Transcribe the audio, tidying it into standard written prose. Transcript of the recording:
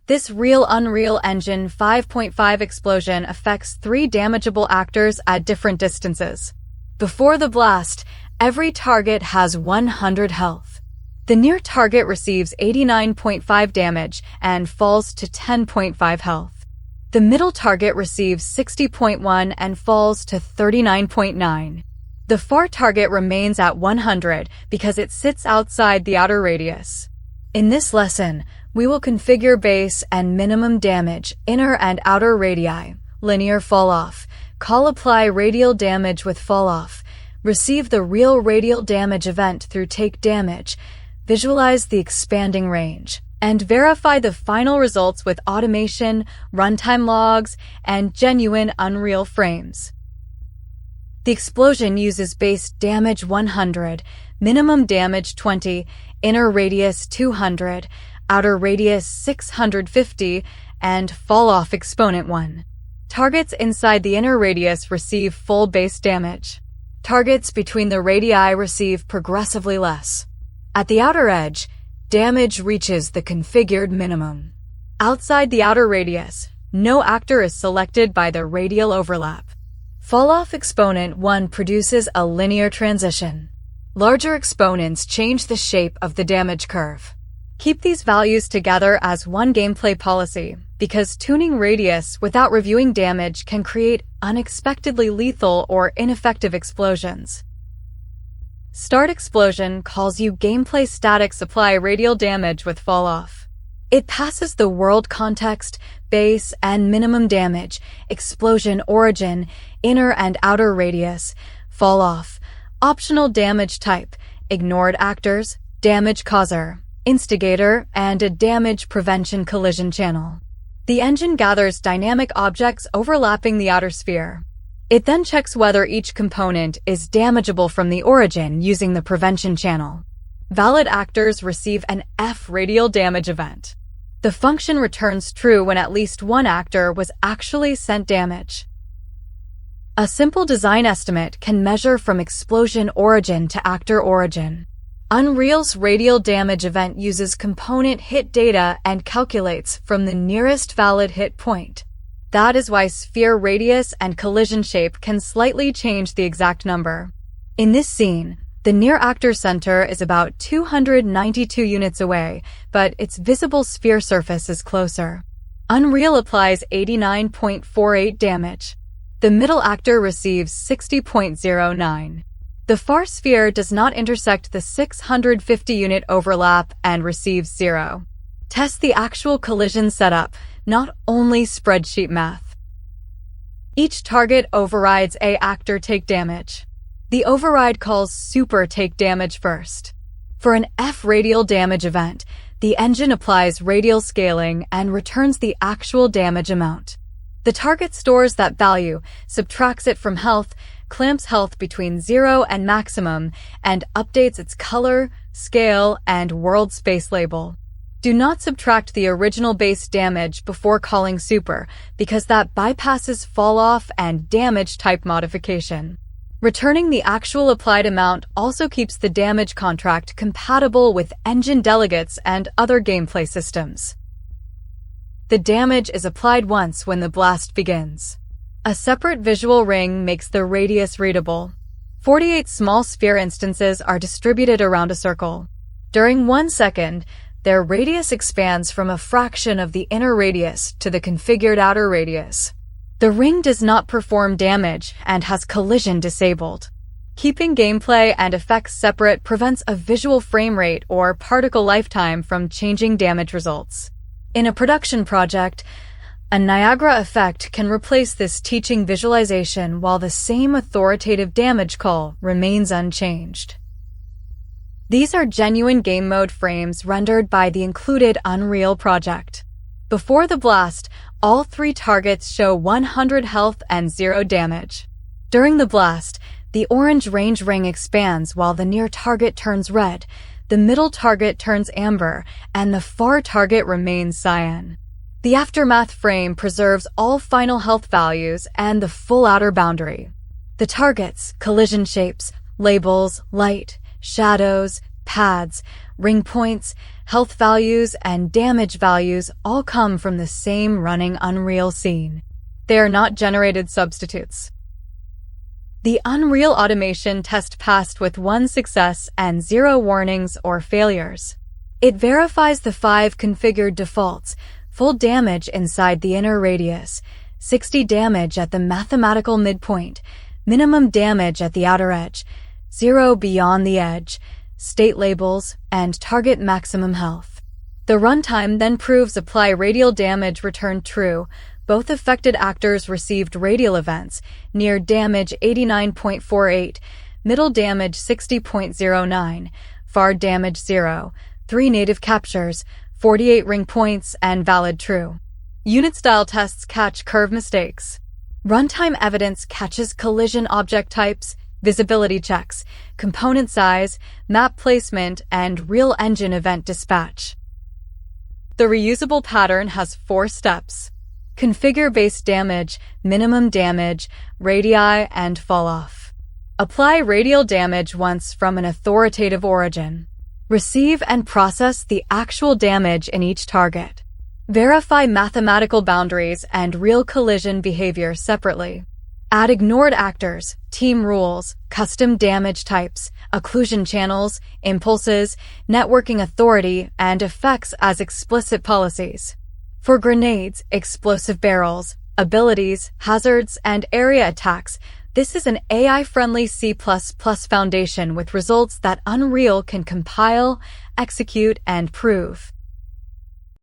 This Unreal Engine 5.5 explosion affects 3 damageable actors at different distances. Before the blast, every target has 100 health. The near target receives 89.5 damage and falls to 10.5 health. The middle target receives 60.1 and falls to 39.9. The far target remains at 100 because it sits outside the outer radius. In this lesson, we will configure base and minimum damage, inner and outer radii, linear falloff, call ApplyRadialDamageWithFalloff, receive the real radial damage event through TakeDamage, visualize the expanding range, and verify the final results with automation, runtime logs, and genuine Unreal frames. The explosion uses base damage 100, minimum damage 20, inner radius 200, outer radius 650, and falloff exponent 1. Targets inside the inner radius receive full base damage. Targets between the radii receive progressively less. At the outer edge, damage reaches the configured minimum. Outside the outer radius, no actor is selected by the radial overlap. Falloff exponent 1 produces a linear transition. Larger exponents change the shape of the damage curve. Keep these values together as one gameplay policy, because tuning radius without reviewing damage can create unexpectedly lethal or ineffective explosions. Start explosion calls you gameplay statics apply radial damage with falloff. It passes the world context, base and minimum damage, explosion origin, inner and outer radius, falloff, optional damage type, ignored actors, damage causer, instigator, and a damage prevention collision channel. The engine gathers dynamic objects overlapping the outer sphere. It then checks whether each component is damageable from the origin using the prevention channel. Valid actors receive an F radial damage event. The function returns true when at least one actor was actually sent damage. A simple design estimate can measure from explosion origin to actor origin. Unreal's radial damage event uses component hit data and calculates from the nearest valid hit point. That is why sphere radius and collision shape can slightly change the exact number. In this scene, the near actor center is about 292 units away, but its visible sphere surface is closer. Unreal applies 89.48 damage. The middle actor receives 60.09. The far sphere does not intersect the 650 unit overlap and receives 0. Test the actual collision setup, not only spreadsheet math. Each target overrides AActor TakeDamage. The override calls super TakeDamage first. For an F radial damage event, the engine applies radial scaling and returns the actual damage amount. The target stores that value, subtracts it from health, clamps health between 0 and maximum, and updates its color, scale, and world space label. Do not subtract the original base damage before calling super, because that bypasses falloff and damage type modification. Returning the actual applied amount also keeps the damage contract compatible with engine delegates and other gameplay systems. The damage is applied once when the blast begins. A separate visual ring makes the radius readable. 48 small sphere instances are distributed around a circle. During 1 second, their radius expands from a fraction of the inner radius to the configured outer radius. The ring does not perform damage and has collision disabled. Keeping gameplay and effects separate prevents a visual frame rate or particle lifetime from changing damage results. In a production project, a Niagara effect can replace this teaching visualization while the same authoritative damage call remains unchanged. These are genuine game mode frames rendered by the included Unreal project. Before the blast, all 3 targets show 100 health and 0 damage. During the blast, the orange range ring expands while the near target turns red, the middle target turns amber, and the far target remains cyan. The aftermath frame preserves all final health values and the full outer boundary. The targets, collision shapes, labels, light, shadows, paths, ring points, health values, and damage values all come from the same running Unreal scene. They are not generated substitutes. The Unreal automation test passed with 1 success and 0 warnings or failures. It verifies the 5 configured defaults: full damage inside the inner radius, 60 damage at the mathematical midpoint, minimum damage at the outer edge, 0 beyond the edge, state labels, and target maximum health. The runtime then proves apply radial damage returned true. Both affected actors received radial events: near damage 89.48, middle damage 60.09, far damage 0, 3 native captures, 48 ring points, and valid true. Unit style tests catch curve mistakes. Runtime evidence catches collision object types, visibility checks, component size, map placement, and real engine event dispatch. The reusable pattern has 4 steps: configure base damage, minimum damage, radii, and falloff. Apply radial damage once from an authoritative origin. Receive and process the actual damage in each target. Verify mathematical boundaries and real collision behavior separately. Add ignored actors, team rules, custom damage types, occlusion channels, impulses, networking authority, and effects as explicit policies. For grenades, explosive barrels, abilities, hazards, and area attacks, this is an AI-friendly C++ foundation with results that Unreal can compile, execute, and prove.